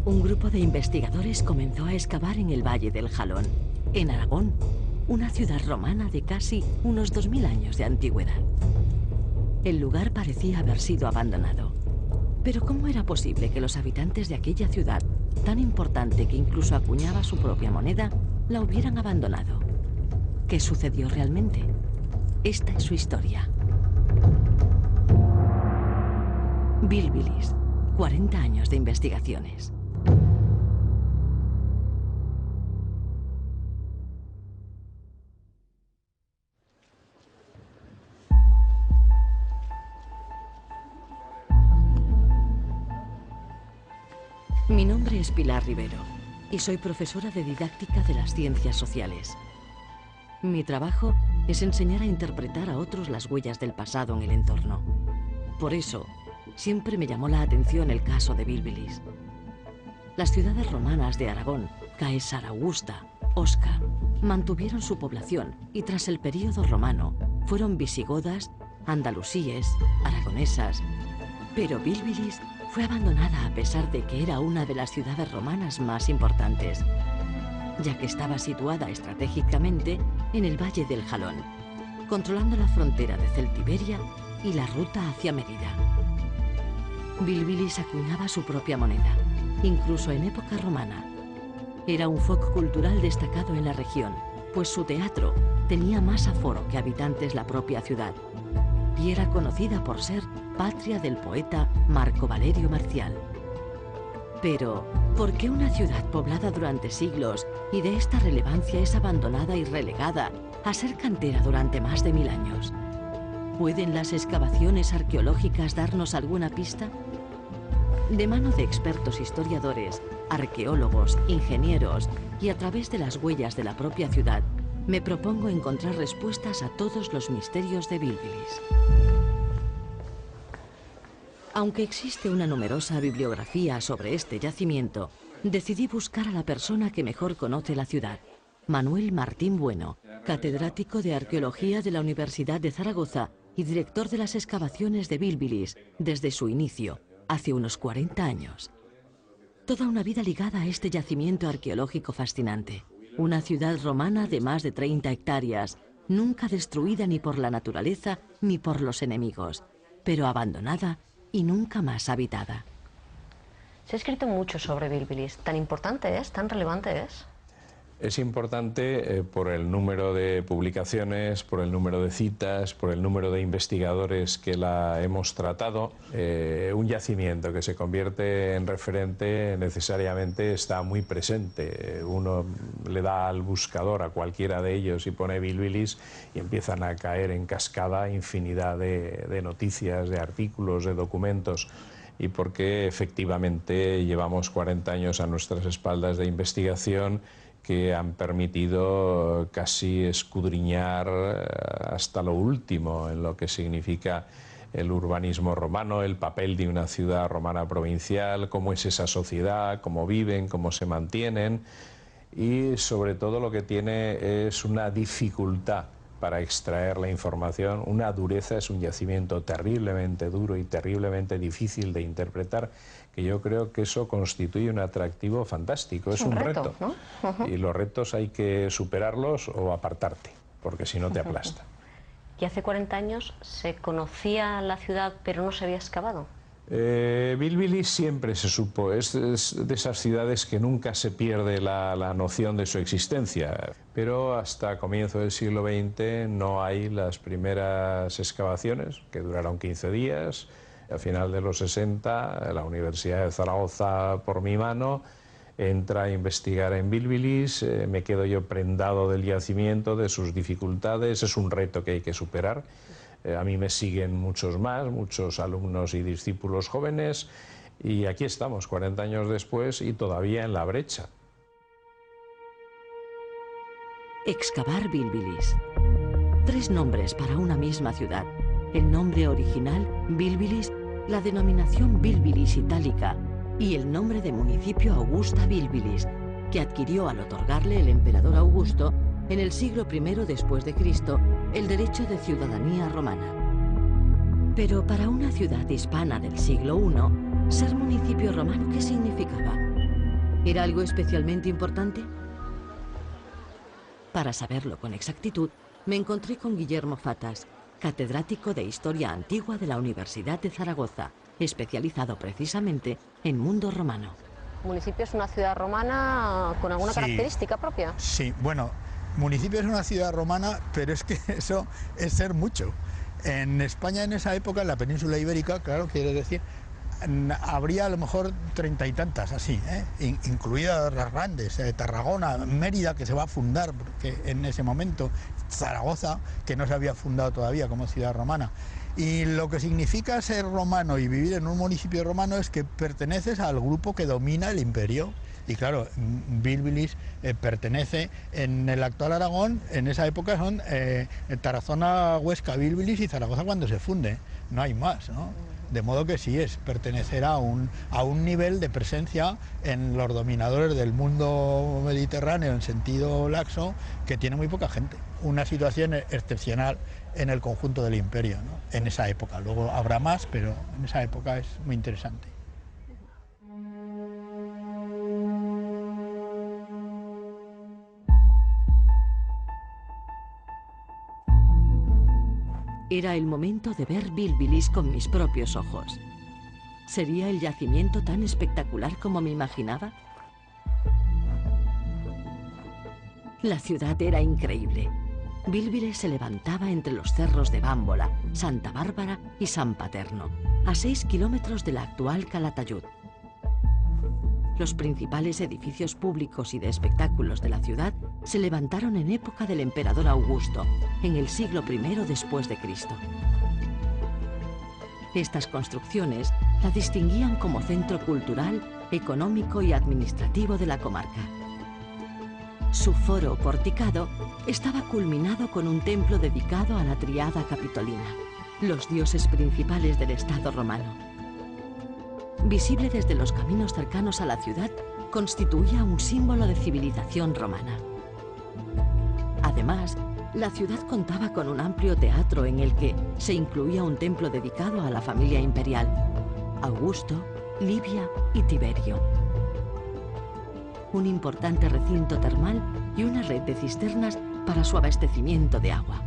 Un grupo de investigadores comenzó a excavar en el Valle del Jalón, en Aragón, una ciudad romana de casi unos 2000 años de antigüedad. El lugar parecía haber sido abandonado. Pero ¿cómo era posible que los habitantes de aquella ciudad, tan importante que incluso acuñaba su propia moneda, la hubieran abandonado? ¿Qué sucedió realmente? Esta es su historia. Bilbilis, 40 años de investigaciones. Mi nombre es Pilar Rivero y soy profesora de didáctica de las ciencias sociales. Mi trabajo es enseñar a interpretar a otros las huellas del pasado en el entorno. Por eso, siempre me llamó la atención el caso de Bilbilis. Las ciudades romanas de Aragón, Caesar Augusta, Osca, mantuvieron su población y tras el período romano fueron visigodas, andalusíes, aragonesas. Pero Bilbilis fue abandonada a pesar de que era una de las ciudades romanas más importantes, ya que estaba situada estratégicamente en el Valle del Jalón, controlando la frontera de Celtiberia y la ruta hacia Mérida. Bilbilis acuñaba su propia moneda, incluso en época romana. Era un foco cultural destacado en la región, pues su teatro tenía más aforo que habitantes la propia ciudad, y era conocida por ser patria del poeta Marco Valerio Marcial. Pero, ¿por qué una ciudad poblada durante siglos y de esta relevancia es abandonada y relegada a ser cantera durante más de 1000 años? ¿Pueden las excavaciones arqueológicas darnos alguna pista? De mano de expertos historiadores, arqueólogos, ingenieros y a través de las huellas de la propia ciudad, me propongo encontrar respuestas a todos los misterios de Bilbilis. Aunque existe una numerosa bibliografía sobre este yacimiento, decidí buscar a la persona que mejor conoce la ciudad, Manuel Martín Bueno, catedrático de Arqueología de la Universidad de Zaragoza y director de las excavaciones de Bilbilis desde su inicio, hace unos 40 años. Toda una vida ligada a este yacimiento arqueológico fascinante. Una ciudad romana de más de 30 hectáreas, nunca destruida ni por la naturaleza ni por los enemigos, pero abandonada y nunca más habitada. Se ha escrito mucho sobre Bilbilis. ¿Tan importante es? ¿Tan relevante es? Es importante por el número de publicaciones, por el número de citas, por el número de investigadores que la hemos tratado. Un yacimiento que se convierte en referente necesariamente está muy presente. Uno le da al buscador a cualquiera de ellos y pone Bilbilis y empiezan a caer en cascada infinidad de noticias, de artículos, de documentos. Y porque efectivamente llevamos 40 años a nuestras espaldas de investigación que han permitido casi escudriñar hasta lo último en lo que significa el urbanismo romano, el papel de una ciudad romana provincial, cómo es esa sociedad, cómo viven, cómo se mantienen y sobre todo lo que tiene es una dificultad para extraer la información, una dureza, es un yacimiento terriblemente duro y terriblemente difícil de interpretar, que yo creo que eso constituye un atractivo fantástico, es un reto, ¿no? Y los retos hay que superarlos o apartarte, porque si no te aplasta. Y hace 40 años se conocía la ciudad, pero no se había excavado. Bilbilis siempre se supo, es de esas ciudades que nunca se pierde la noción de su existencia, pero hasta comienzo del siglo XX no hay las primeras excavaciones, que duraron 15 días, a final de los 60 la Universidad de Zaragoza, por mi mano, entra a investigar en Bilbilis, me quedo yo prendado del yacimiento, de sus dificultades, es un reto que hay que superar. A mí me siguen muchos más, muchos alumnos y discípulos jóvenes, y aquí estamos, 40 años después, y todavía en la brecha. Excavar Bilbilis. 3 nombres para una misma ciudad. El nombre original, Bilbilis, la denominación Bilbilis itálica y el nombre de municipio Augusta Bilbilis, que adquirió al otorgarle el emperador Augusto en el siglo I después de Cristo el derecho de ciudadanía romana. Pero para una ciudad hispana del siglo I, ser municipio romano, ¿qué significaba? ¿Era algo especialmente importante? Para saberlo con exactitud, me encontré con Guillermo Fatas, catedrático de Historia Antigua de la Universidad de Zaragoza, especializado precisamente en mundo romano. ¿Municipio es una ciudad romana con alguna característica propia? Sí, bueno, municipio es una ciudad romana, pero es que eso es ser mucho. En España en esa época, en la península ibérica, claro, quiero decir, habría a lo mejor 30 y tantas así, incluidas las grandes, Tarragona, Mérida, que se va a fundar porque en ese momento, Zaragoza, que no se había fundado todavía como ciudad romana. Y lo que significa ser romano y vivir en un municipio romano es que perteneces al grupo que domina el imperio. Y claro, Bílbilis pertenece en el actual Aragón, en esa época son Tarazona, Huesca, Bílbilis y Zaragoza cuando se funde, no hay más, ¿no? De modo que sí es pertenecer a un nivel de presencia en los dominadores del mundo mediterráneo en sentido laxo que tiene muy poca gente. Una situación excepcional en el conjunto del imperio, ¿no? En esa época. Luego habrá más, pero en esa época es muy interesante. Era el momento de ver Bílbilis con mis propios ojos. ¿Sería el yacimiento tan espectacular como me imaginaba? La ciudad era increíble. Bílbilis se levantaba entre los cerros de Bámbola, Santa Bárbara y San Paterno, a 6 kilómetros de la actual Calatayud. Los principales edificios públicos y de espectáculos de la ciudad se levantaron en época del emperador Augusto, en el siglo I después de Cristo. Estas construcciones la distinguían como centro cultural, económico y administrativo de la comarca. Su foro porticado estaba culminado con un templo dedicado a la Tríada Capitolina, los dioses principales del Estado romano. Visible desde los caminos cercanos a la ciudad, constituía un símbolo de civilización romana. Además, la ciudad contaba con un amplio teatro en el que se incluía un templo dedicado a la familia imperial, Augusto, Livia y Tiberio. Un importante recinto termal y una red de cisternas para su abastecimiento de agua.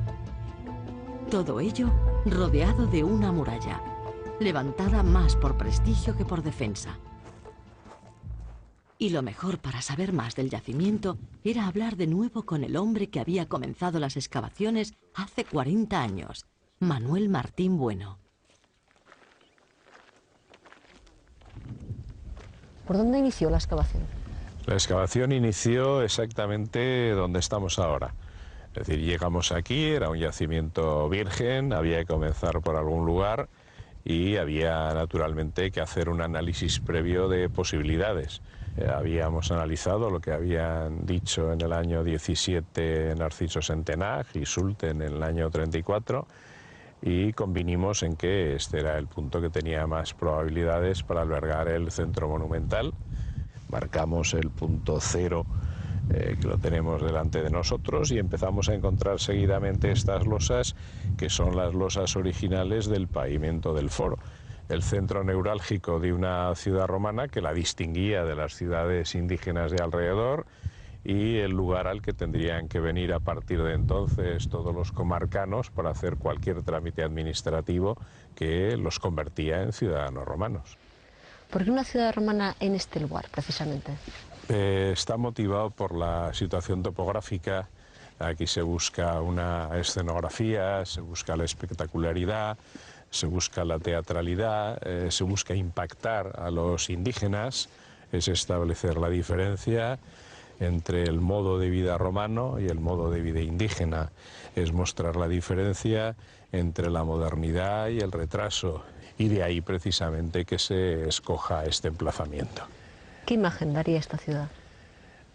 Todo ello rodeado de una muralla, levantada más por prestigio que por defensa. Y lo mejor para saber más del yacimiento era hablar de nuevo con el hombre que había comenzado las excavaciones hace 40 años, Manuel Martín Bueno. ¿Por dónde inició la excavación? La excavación inició exactamente donde estamos ahora. Es decir, llegamos aquí, era un yacimiento virgen, había que comenzar por algún lugar y había naturalmente que hacer un análisis previo de posibilidades. Habíamos analizado lo que habían dicho en el año 17 Narciso Sentenag y Sulten en el año 34 y convinimos en que este era el punto que tenía más probabilidades para albergar el centro monumental. Marcamos el punto cero que lo tenemos delante de nosotros y empezamos a encontrar seguidamente estas losas que son las losas originales del pavimento del foro. El centro neurálgico de una ciudad romana que la distinguía de las ciudades indígenas de alrededor y el lugar al que tendrían que venir a partir de entonces todos los comarcanos para hacer cualquier trámite administrativo que los convertía en ciudadanos romanos. ¿Por qué una ciudad romana en este lugar, precisamente? Está motivado por la situación topográfica. Aquí se busca una escenografía, se busca la espectacularidad, se busca la teatralidad, se busca impactar a los indígenas, es establecer la diferencia entre el modo de vida romano y el modo de vida indígena, es mostrar la diferencia entre la modernidad y el retraso, y de ahí precisamente que se escoja este emplazamiento. ¿Qué imagen daría esta ciudad?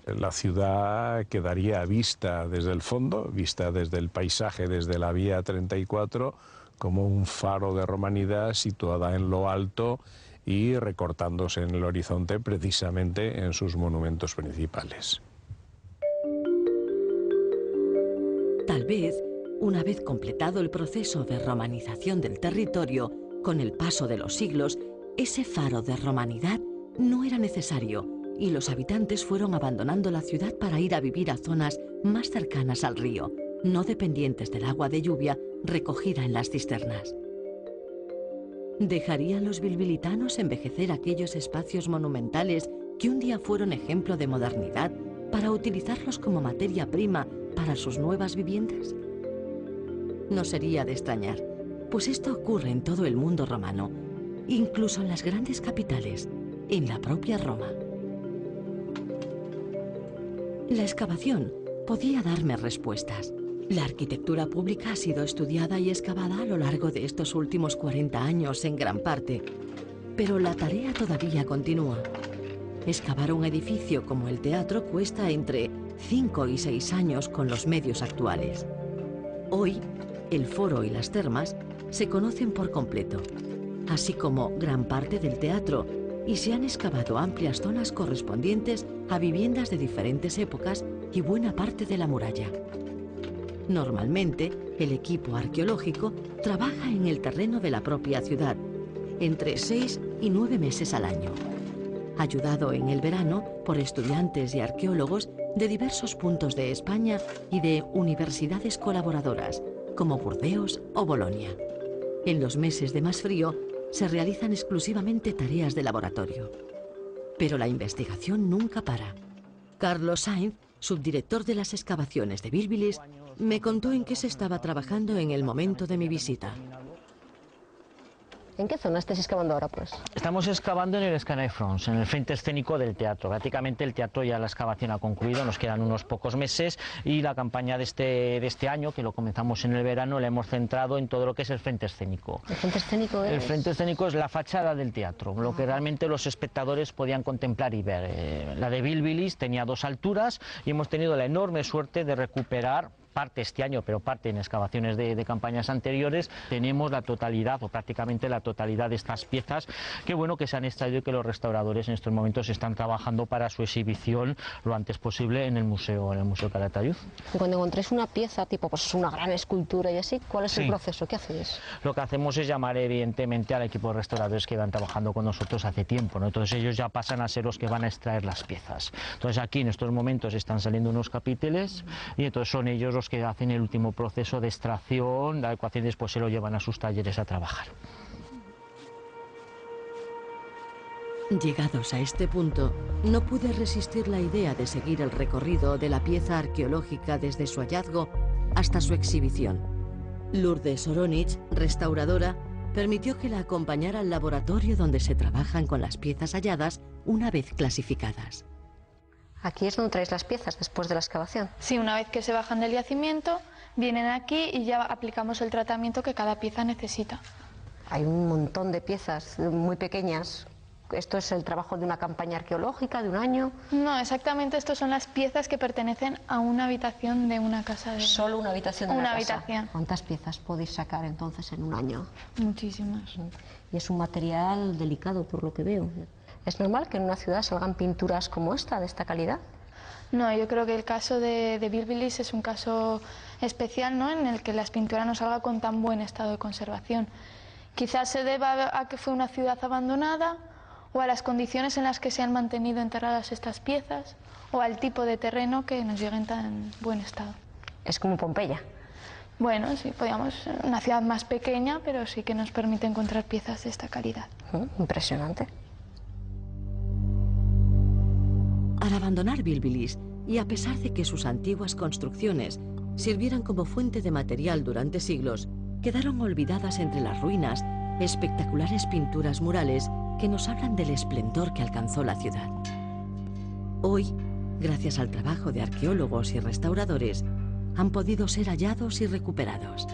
La ciudad quedaría vista desde el fondo, vista desde el paisaje, desde la vía 34, como un faro de romanidad situada en lo alto y recortándose en el horizonte precisamente en sus monumentos principales. Tal vez, una vez completado el proceso de romanización del territorio, con el paso de los siglos, ese faro de romanidad no era necesario y los habitantes fueron abandonando la ciudad para ir a vivir a zonas más cercanas al río, no dependientes del agua de lluvia recogida en las cisternas. ¿Dejarían los bilbilitanos envejecer aquellos espacios monumentales que un día fueron ejemplo de modernidad para utilizarlos como materia prima para sus nuevas viviendas? No sería de extrañar, pues esto ocurre en todo el mundo romano, incluso en las grandes capitales, en la propia Roma. La excavación podía darme respuestas. La arquitectura pública ha sido estudiada y excavada a lo largo de estos últimos 40 años en gran parte, pero la tarea todavía continúa. Excavar un edificio como el teatro cuesta entre 5 y 6 años con los medios actuales. Hoy, el foro y las termas se conocen por completo, así como gran parte del teatro, y se han excavado amplias zonas correspondientes a viviendas de diferentes épocas y buena parte de la muralla. Normalmente, el equipo arqueológico trabaja en el terreno de la propia ciudad, entre 6 y 9 meses al año, ayudado en el verano por estudiantes y arqueólogos de diversos puntos de España y de universidades colaboradoras, como Burdeos o Bolonia. En los meses de más frío, se realizan exclusivamente tareas de laboratorio. Pero la investigación nunca para. Carlos Sainz, subdirector de las excavaciones de Bílbilis, me contó en qué se estaba trabajando en el momento de mi visita. ¿En qué zona estáis excavando ahora, pues? Estamos excavando en el Scanai Front, en el frente escénico del teatro. Prácticamente el teatro ya la excavación ha concluido, nos quedan unos pocos meses y la campaña de este año, que lo comenzamos en el verano, la hemos centrado en todo lo que es el frente escénico. ¿El frente escénico es? El frente escénico es la fachada del teatro, lo que realmente los espectadores podían contemplar y ver. La de Bílbilis tenía 2 alturas y hemos tenido la enorme suerte de recuperar parte este año, pero parte en excavaciones de campañas anteriores. Tenemos la totalidad o prácticamente la totalidad de estas piezas que bueno que se han extraído y que los restauradores en estos momentos están trabajando para su exhibición lo antes posible en el Museo Calatayud. Cuando encontréis una pieza tipo pues una gran escultura y así, ¿cuál es el Sí. proceso? ¿Qué hacéis? Lo que hacemos es llamar evidentemente al equipo de restauradores que van trabajando con nosotros hace tiempo, ¿no? Entonces ellos ya pasan a ser los que van a extraer las piezas. Entonces aquí en estos momentos están saliendo unos capiteles y entonces son ellos los que hacen el último proceso de extracción, la ecuación, y después se lo llevan a sus talleres a trabajar. Llegados a este punto, no pude resistir la idea de seguir el recorrido de la pieza arqueológica desde su hallazgo hasta su exhibición. Lourdes Oronich, restauradora, permitió que la acompañara al laboratorio donde se trabajan con las piezas halladas una vez clasificadas. Aquí es donde traéis las piezas después de la excavación. Sí, una vez que se bajan del yacimiento, vienen aquí y ya aplicamos el tratamiento que cada pieza necesita. Hay un montón de piezas muy pequeñas. ¿Esto es el trabajo de una campaña arqueológica de un año? No, exactamente, estas son las piezas que pertenecen a una habitación de una casa de... Solo una habitación de Una una casa. habitación. ¿Cuántas piezas podéis sacar entonces en un año? Muchísimas. Y es un material delicado por lo que veo. ¿Es normal que en una ciudad salgan pinturas como esta, de esta calidad? No, yo creo que el caso de Bílbilis es un caso especial, ¿no?, en el que la pintura no salga con tan buen estado de conservación. Quizás se deba a que fue una ciudad abandonada, o a las condiciones en las que se han mantenido enterradas estas piezas, o al tipo de terreno que nos llega en tan buen estado. Es como Pompeya. Bueno, sí, podríamos, una ciudad más pequeña, pero sí que nos permite encontrar piezas de esta calidad. Impresionante. Al abandonar Bílbilis, y a pesar de que sus antiguas construcciones sirvieran como fuente de material durante siglos, quedaron olvidadas entre las ruinas espectaculares pinturas murales que nos hablan del esplendor que alcanzó la ciudad. Hoy, gracias al trabajo de arqueólogos y restauradores, han podido ser hallados y recuperados.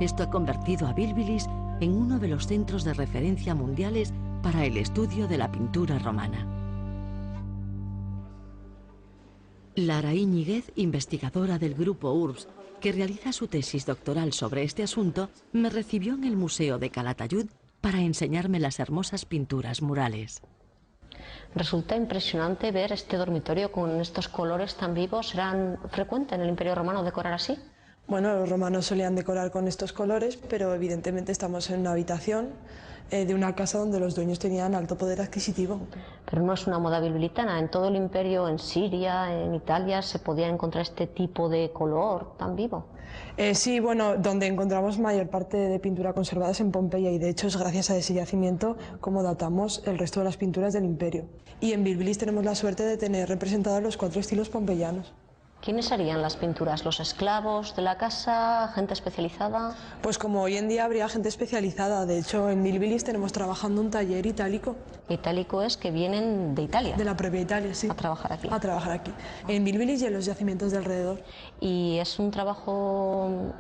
Esto ha convertido a Bílbilis en uno de los centros de referencia mundiales para el estudio de la pintura romana. Lara Íñiguez, investigadora del grupo URBS, que realiza su tesis doctoral sobre este asunto, me recibió en el Museo de Calatayud para enseñarme las hermosas pinturas murales. Resulta impresionante ver este dormitorio con estos colores tan vivos. ¿Era frecuente en el Imperio Romano decorar así? Bueno, los romanos solían decorar con estos colores, pero evidentemente estamos en una habitación de una casa donde los dueños tenían alto poder adquisitivo. Pero no es una moda bilbilitana. En todo el imperio, en Siria, en Italia, se podía encontrar este tipo de color tan vivo. Sí, bueno, donde encontramos mayor parte de pintura conservada es en Pompeya, y de hecho es gracias a ese yacimiento como datamos el resto de las pinturas del imperio. Y en Bilbilis tenemos la suerte de tener representados los 4 estilos pompeyanos. ¿Quiénes harían las pinturas? ¿Los esclavos de la casa? ¿Gente especializada? Pues como hoy en día habría gente especializada. De hecho, en Bilbilis tenemos trabajando un taller itálico. Itálico es que vienen de Italia. De la propia Italia, sí. A trabajar aquí. A trabajar aquí. En Bilbilis y en los yacimientos de alrededor. ¿Y es un trabajo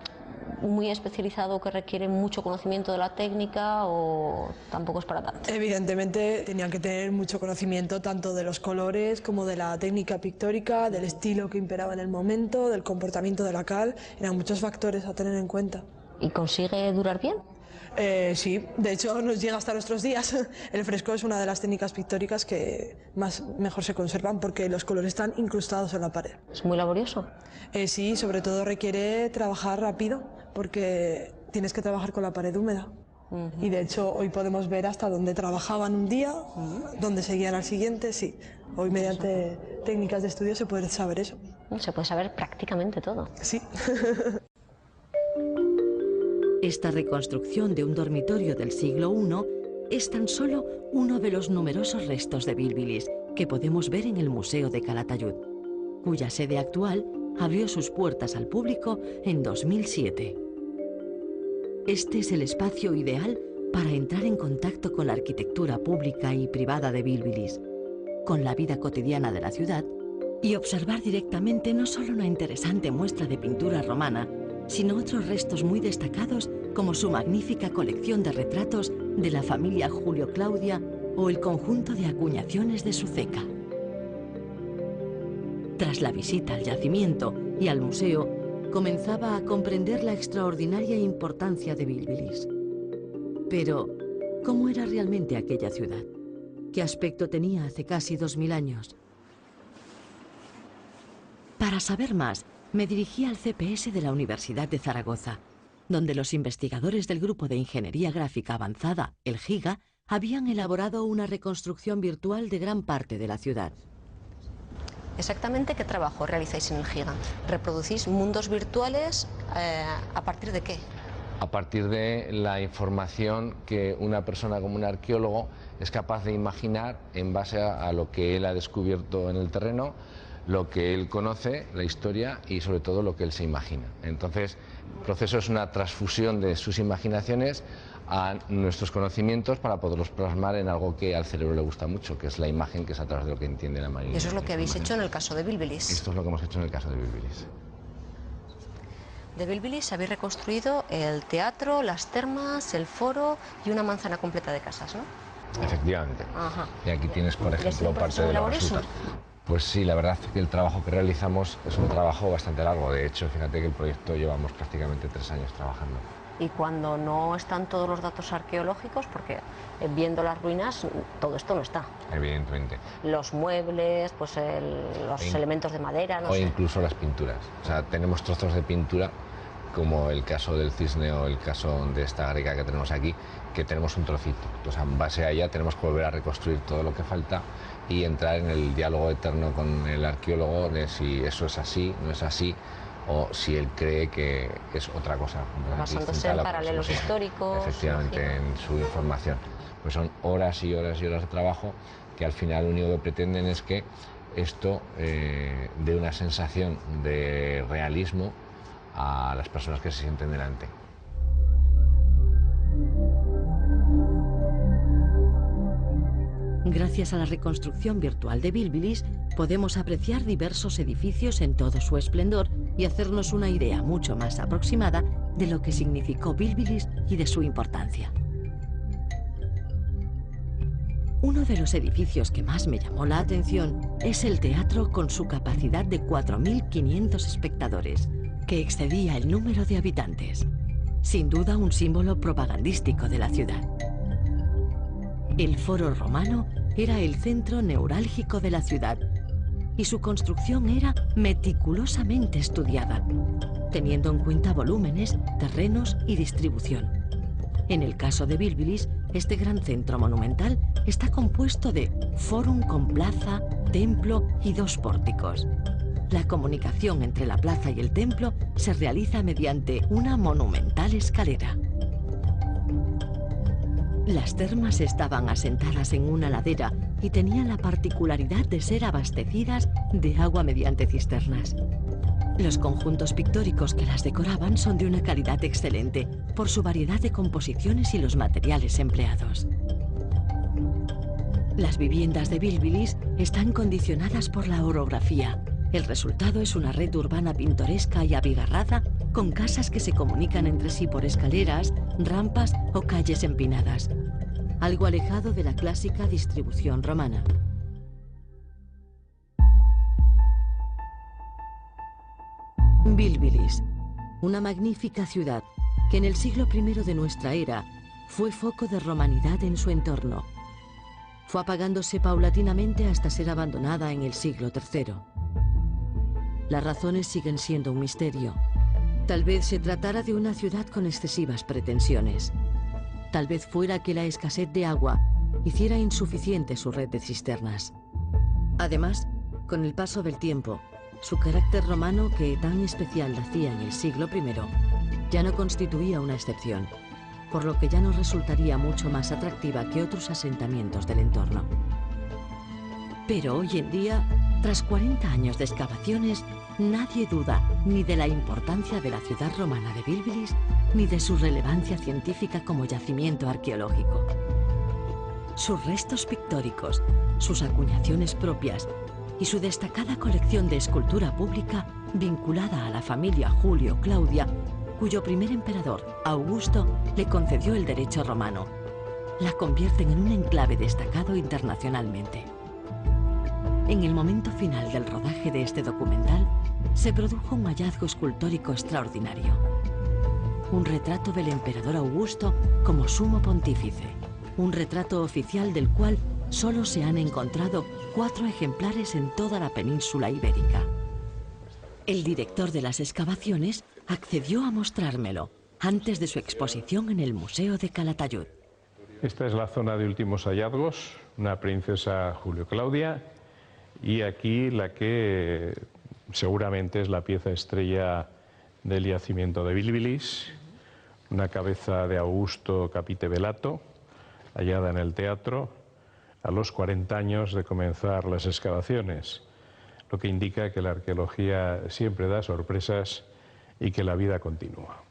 muy especializado que requiere mucho conocimiento de la técnica o tampoco es para tanto? Evidentemente tenían que tener mucho conocimiento tanto de los colores como de la técnica pictórica, del estilo que imperaba en el momento, del comportamiento de la cal. Eran muchos factores a tener en cuenta. ¿Y consigue durar bien? Sí, de hecho nos llega hasta nuestros días. El fresco es una de las técnicas pictóricas que mejor se conservan porque los colores están incrustados en la pared. ¿Es muy laborioso? Sí, sobre todo requiere trabajar rápido porque tienes que trabajar con la pared húmeda. Y de hecho hoy podemos ver hasta dónde trabajaban un día, dónde seguían al siguiente, sí. Hoy mediante técnicas de estudio se puede saber eso. Se puede saber prácticamente todo. Sí. Esta reconstrucción de un dormitorio del siglo I es tan solo uno de los numerosos restos de Bilbilis que podemos ver en el Museo de Calatayud, cuya sede actual abrió sus puertas al público en 2007. Este es el espacio ideal para entrar en contacto con la arquitectura pública y privada de Bilbilis, con la vida cotidiana de la ciudad y observar directamente no solo una interesante muestra de pintura romana, sino otros restos muy destacados como su magnífica colección de retratos de la familia Julio Claudia o el conjunto de acuñaciones de Suceca. Tras la visita al yacimiento y al museo, comenzaba a comprender la extraordinaria importancia de Bilbilis. Pero, ¿cómo era realmente aquella ciudad? ¿Qué aspecto tenía hace casi 2000 años? Para saber más, me dirigí al CPS de la Universidad de Zaragoza, donde los investigadores del Grupo de Ingeniería Gráfica Avanzada, el GIGA, habían elaborado una reconstrucción virtual de gran parte de la ciudad. ¿Exactamente qué trabajo realizáis en el GIGA? ¿Reproducís mundos virtuales a partir de qué? A partir de la información que una persona como un arqueólogo es capaz de imaginar en base a lo que él ha descubierto en el terreno, lo que él conoce, la historia y sobre todo lo que él se imagina. Entonces, el proceso es una transfusión de sus imaginaciones a nuestros conocimientos para poderlos plasmar en algo que al cerebro le gusta mucho, que es la imagen, que es a través de lo que entiende la mayoría. Eso es lo que habéis hecho en el caso de Bilbilis. Esto es lo que hemos hecho en el caso de Bilbilis. De Bilbilis habéis reconstruido el teatro, las termas, el foro y una manzana completa de casas, ¿no? Efectivamente. Ajá. Y aquí tienes, por ejemplo, parte de los laborioso? resultados. Pues sí, la verdad es que el trabajo que realizamos es un trabajo bastante largo. De hecho, fíjate que el proyecto llevamos prácticamente 3 años trabajando. Y cuando no están todos los datos arqueológicos, porque viendo las ruinas todo esto no está. Evidentemente. Los muebles, pues los elementos de madera, no o sé. Incluso las pinturas. O sea, tenemos trozos de pintura, como el caso del cisne o el caso de esta greca que tenemos aquí, que tenemos un trocito. Entonces, en base a ella tenemos que volver a reconstruir todo lo que falta y entrar en el diálogo eterno con el arqueólogo de si eso es así, no es así, o si él cree que es otra cosa. Basándose en paralelos históricos. Efectivamente, en su información. Pues son horas y horas y horas de trabajo que al final lo único que pretenden es que esto dé una sensación de realismo a las personas que se sienten delante. Gracias a la reconstrucción virtual de Bilbilis, podemos apreciar diversos edificios en todo su esplendor y hacernos una idea mucho más aproximada de lo que significó Bilbilis y de su importancia. Uno de los edificios que más me llamó la atención es el teatro con su capacidad de 4.500 espectadores, que excedía el número de habitantes. Sin duda un símbolo propagandístico de la ciudad. El Foro Romano era el centro neurálgico de la ciudad y su construcción era meticulosamente estudiada, teniendo en cuenta volúmenes, terrenos y distribución. En el caso de Bilbilis, este gran centro monumental está compuesto de fórum con plaza, templo y 2 pórticos. La comunicación entre la plaza y el templo se realiza mediante una monumental escalera. Las termas estaban asentadas en una ladera y tenían la particularidad de ser abastecidas de agua mediante cisternas. Los conjuntos pictóricos que las decoraban son de una calidad excelente por su variedad de composiciones y los materiales empleados. Las viviendas de Bilbilis están condicionadas por la orografía. El resultado es una red urbana pintoresca y abigarrada con casas que se comunican entre sí por escaleras, rampas o calles empinadas, algo alejado de la clásica distribución romana. Bilbilis, una magnífica ciudad que en el siglo I de nuestra era fue foco de romanidad en su entorno. Fue apagándose paulatinamente hasta ser abandonada en el siglo III. Las razones siguen siendo un misterio. Tal vez se tratara de una ciudad con excesivas pretensiones. Tal vez fuera que la escasez de agua hiciera insuficiente su red de cisternas. Además, con el paso del tiempo, su carácter romano, que tan especial la hacía en el siglo I, ya no constituía una excepción, por lo que ya no resultaría mucho más atractiva que otros asentamientos del entorno. Pero hoy en día, tras 40 años de excavaciones, nadie duda ni de la importancia de la ciudad romana de Bilbilis, ni de su relevancia científica como yacimiento arqueológico. Sus restos pictóricos, sus acuñaciones propias y su destacada colección de escultura pública vinculada a la familia Julio-Claudia, cuyo primer emperador, Augusto, le concedió el derecho romano, la convierten en un enclave destacado internacionalmente. En el momento final del rodaje de este documental, se produjo un hallazgo escultórico extraordinario. Un retrato del emperador Augusto como sumo pontífice. Un retrato oficial del cual solo se han encontrado 4 ejemplares en toda la península ibérica. El director de las excavaciones accedió a mostrármelo antes de su exposición en el Museo de Calatayud. Esta es la zona de últimos hallazgos, una princesa Julio-Claudia, y aquí la que seguramente es la pieza estrella del yacimiento de Bilbilis, una cabeza de Augusto Capite Velato, hallada en el teatro a los 40 años de comenzar las excavaciones, lo que indica que la arqueología siempre da sorpresas y que la vida continúa.